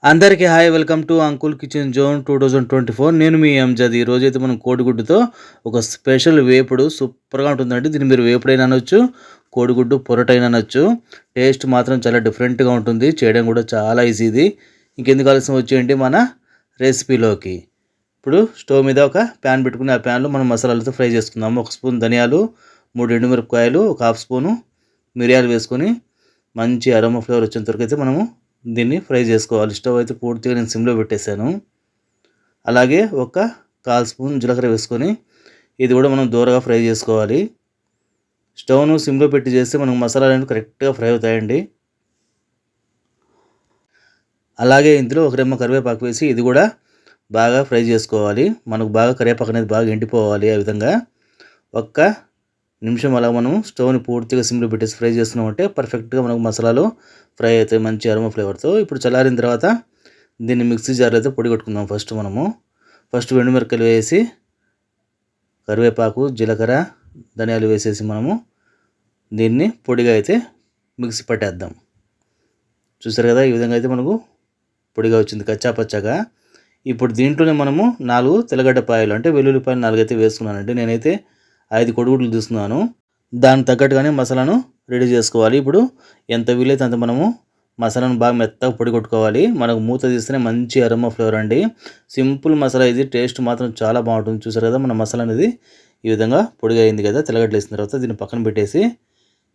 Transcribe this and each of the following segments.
అందరికీ hi, welcome to uncle kitchen zone 2024. నేను మీ ఎంజద్. ఈ రోజైతే మనం కోడిగుడ్డుతో ఒక స్పెషల్ వేపుడు సూపర్గా ఉంటుందండి. దీన్ని మీరు వేపుడైనా అనొచ్చు, కోడిగుడ్డు పొరటైనా అనొచ్చు. టేస్ట్ మాత్రం చాలా డిఫరెంట్గా ఉంటుంది, చేయడం కూడా చాలా ఈజీ. ఇది ఇంకెందుకు ఆలస్యం వచ్చేయండి మన రెసిపీలోకి. ఇప్పుడు స్టవ్ మీద ఒక ప్యాన్ పెట్టుకుని ఆ ప్యాన్లో మనం మసాలాలతో ఫ్రై చేసుకుందాము. 1 స్పూన్ ధనియాలు, 3 ఎండుమిరపకాయలు, ఒక హాఫ్ స్పూను మిరియాలు వేసుకొని మంచి అరోమా ఫ్లేవర్ వచ్చేంత వరకు అయితే మనము దీన్ని ఫ్రై చేసుకోవాలి. స్టవ్ అయితే పూర్తిగా నేను సిమ్లో పెట్టేశాను. అలాగే ఒక 1/4 స్పూన్ జీలకర్ర వేసుకొని ఇది కూడా మనం దూరగా ఫ్రై చేసుకోవాలి. స్టవ్ను సిమ్లో పెట్టి చేస్తే మనకు మసాలాలు అనేవి కరెక్ట్గా ఫ్రై అవుతాయండి. అలాగే ఇందులో ఒక రెమ్మ కరివేపాకు వేసి ఇది కూడా బాగా ఫ్రై చేసుకోవాలి. మనకు బాగా కరివేపాకు అనేది బాగా ఎండిపోవాలి. ఆ విధంగా ఒక్క నిమిషం అలా మనం స్టవ్ని పూర్తిగా సిమ్లో పెట్టేసి ఫ్రై చేస్తున్నామంటే పర్ఫెక్ట్గా మనకు మసాలాలు ఫ్రై అవుతాయి మంచి అరోమా ఫ్లేవర్తో. ఇప్పుడు చల్లారిన తర్వాత దీన్ని మిక్సీ జార్లో అయితే పొడి కొట్టుకుందాం. ఫస్ట్ ఎండుమిరపకాయలు వేసి కరివేపాకు, జీలకర్ర, ధనియాలు వేసేసి మనము దీన్ని పొడిగా అయితే మిక్సీ పట్టేద్దాం. చూసారు కదా, ఈ విధంగా అయితే మనకు పొడిగా వచ్చింది కచ్చా పచ్చగా. ఇప్పుడు దీంట్లోనే మనము 4 తెల్లగడ్డపాయలు అంటే వెల్లుల్లిపాయలు 4 అయితే వేసుకున్నానండి. నేనైతే 5 కోడిగుడ్లు తీసుకున్నాను. దానికి తగ్గట్టుగానే మసాలాను రెడీ చేసుకోవాలి. ఇప్పుడు ఎంత వీలైతే అంత మనము మసాలాను బాగా మెత్తగా పొడి కొట్టుకోవాలి. మనకు మూత తీస్తేనే మంచి అరోమా ఫ్లేవర్ అండి. సింపుల్ మసాలా ఇది, టేస్ట్ మాత్రం చాలా బాగుంటుంది. చూసారు కదా, మన మసాలా అనేది ఈ విధంగా పొడిగా అయింది కదా. తెల్లగడ్డలు వేసిన తర్వాత దీన్ని పక్కన పెట్టేసి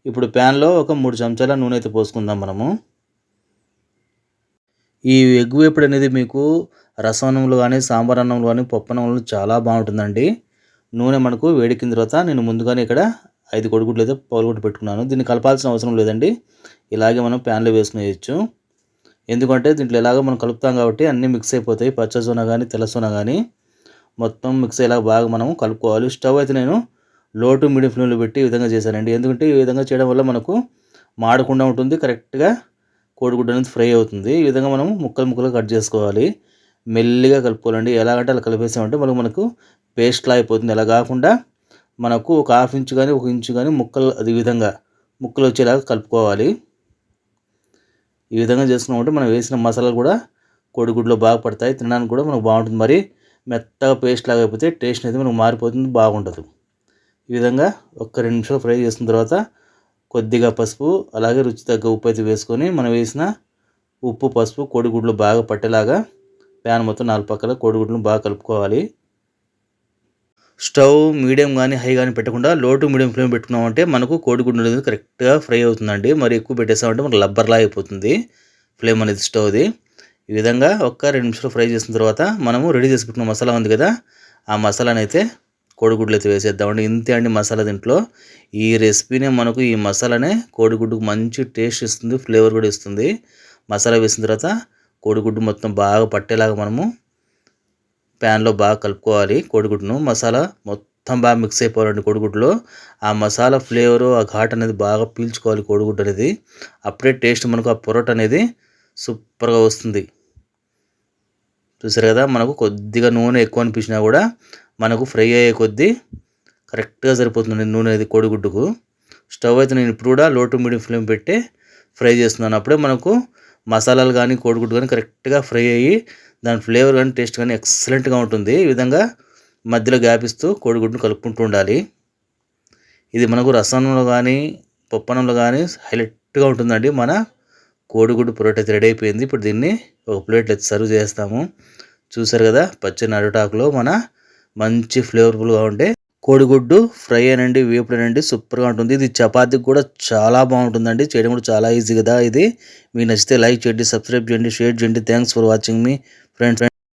ఇప్పుడు ప్యాన్లో ఒక 3 చెంచాల నూనె అయితే పోసుకుందాం మనము. ఈ ఎగ్ వేపుడు అనేది మీకు రసమన్నంలో కానీ, సాంబార్ అన్నంలో కానీ, పప్పు అన్నంలో చాలా బాగుంటుందండి. నూనె మనకు వేడెక్కిన తర్వాత నేను ముందుగానే ఇక్కడ 5 కోడిగుడ్లు అయితే పగలగొట్టి పెట్టుకున్నాను. దీన్ని కలపాల్సిన అవసరం లేదండి, ఇలాగే మనం ప్యాన్లో వేసుకునేయచ్చు. ఎందుకంటే దీంట్లో ఎలాగో మనం కలుపుతాం కాబట్టి అన్నీ మిక్స్ అయిపోతాయి. పచ్చ సోన కానీ, తెల్ల సోన కానీ మొత్తం మిక్స్ అయ్యేలాగా బాగా మనం కలుపుకోవాలి. స్టవ్ అయితే నేను లో టు మీడియం ఫ్లేమ్లో పెట్టి ఈ విధంగా చేశానండి. ఎందుకంటే ఈ విధంగా చేయడం వల్ల మనకు మాడకుండా ఉంటుంది, కరెక్ట్గా కోడిగుడ్డు అనేది ఫ్రై అవుతుంది. ఈ విధంగా మనం ముక్కలు కట్ చేసుకోవాలి. మెల్లిగా కలుపుకోవాలండి. ఎలాగంటే అలా కలిపేసామంటే మనకు పేస్ట్లా అయిపోతుంది. అలా కాకుండా మనకు ఒక 1/2 ఇంచు కానీ, 1 ఇంచు కానీ ముక్కలు అది విధంగా ముక్కలు వచ్చేలాగా కలుపుకోవాలి. ఈ విధంగా చేసుకున్నామంటే మనం వేసిన మసాలాలు కూడా కోడిగుడ్లో బాగా పడతాయి, తినడానికి కూడా మనకు బాగుంటుంది. మరి మెత్తగా పేస్ట్ లాగా అయిపోతే టేస్ట్ అనేది మనకు మారిపోతుంది, బాగుంటుంది. ఈ విధంగా ఒక 2 నిమిషాలు ఫ్రై చేసిన తర్వాత కొద్దిగా పసుపు, అలాగే రుచి తగ్గ ఉప్పు అయితే వేసుకొని మనం వేసిన ఉప్పు, పసుపు కోడిగుడ్లు బాగా పట్టేలాగా ప్యాన్ మొత్తం 4 పక్కల కోడిగుడ్లను బాగా కలుపుకోవాలి. స్టవ్ మీడియం కానీ, హై కానీ పెట్టకుండా లో టు మీడియం ఫ్లేమ్ పెట్టుకున్నామంటే మనకు కోడిగుడ్డు అనేది కరెక్ట్గా ఫ్రై అవుతుందండి. మరి ఎక్కువ పెట్టేసామంటే మనకు లబ్బర్లా అయిపోతుంది ఫ్లేమ్ అనేది స్టవ్ది. ఈ విధంగా ఒక 2 నిమిషాలు ఫ్రై చేసిన తర్వాత మనము రెడీ చేసి పెట్టుకున్న మసాలా ఉంది కదా, ఆ మసాలాని అయితే కోడిగుడ్లు అయితే వేసేద్దామండి. ఇంతే అండి మసాలా. దీంట్లో ఈ రెసిపీనే మనకు ఈ మసాలానే కోడిగుడ్డుకు మంచి టేస్ట్ ఇస్తుంది, ఫ్లేవర్ కూడా ఇస్తుంది. మసాలా వేసిన తర్వాత కోడిగుడ్డు మొత్తం బాగా పట్టేలాగా మనము ప్యాన్లో బాగా కలుపుకోవాలి. కోడిగుడ్డును మసాలా మొత్తం బాగా మిక్స్ అయిపోవాలండి కోడిగుడ్డులో. ఆ మసాలా ఫ్లేవరు, ఆ ఘాట్ అనేది బాగా పీల్చుకోవాలి కోడిగుడ్డు అనేది. అప్పుడే టేస్ట్ మనకు ఆ పొరోటా అనేది సూపర్గా వస్తుంది. చూసారు కదా, మనకు కొద్దిగా నూనె ఎక్కువ అనిపించినా కూడా మనకు ఫ్రై అయ్యే కొద్దీ కరెక్ట్గా సరిపోతుంది నూనె అనేది కోడిగుడ్డుకు. స్టవ్ అయితే నేను ఇప్పుడు కూడా లో టు మీడియం ఫ్లేమ్ పెట్టి ఫ్రై చేస్తున్నాను. అప్పుడే మనకు మసాలాలు కానీ, కోడిగుడ్డు కానీ కరెక్ట్గా ఫ్రై అయ్యి దాని ఫ్లేవర్ కానీ, టేస్ట్ కానీ ఎక్సలెంట్గా ఉంటుంది. ఈ విధంగా మధ్యలో గ్యాప్ ఇస్తూ కోడిగుడ్డును కలుపుకుంటూ ఉండాలి. ఇది మనకు రసంలో కానీ, పప్పనంలో కానీ హైలైట్గా ఉంటుందండి. మన కోడిగుడ్డు పొరోటా అయితే రెడీ అయిపోయింది. ఇప్పుడు దీన్ని ఒక ప్లేట్లో అయితే సర్వ్ చేస్తాము. చూసారు కదా, పచ్చని అరిటాకులో మన మంచి ఫ్లేవర్ఫుల్గా ఉండే కోడిగుడ్డు ఫ్రై అనండి, వేపుడనండి సూపర్గా ఉంటుంది. ఇది చపాతీకి కూడా చాలా బాగుంటుందండి. చేయడం కూడా చాలా ఈజీ కదా ఇది. మీకు నచ్చితే లైక్ చేయండి, సబ్స్క్రైబ్ చేయండి, షేర్ చేయండి. Thanks for watching me friends.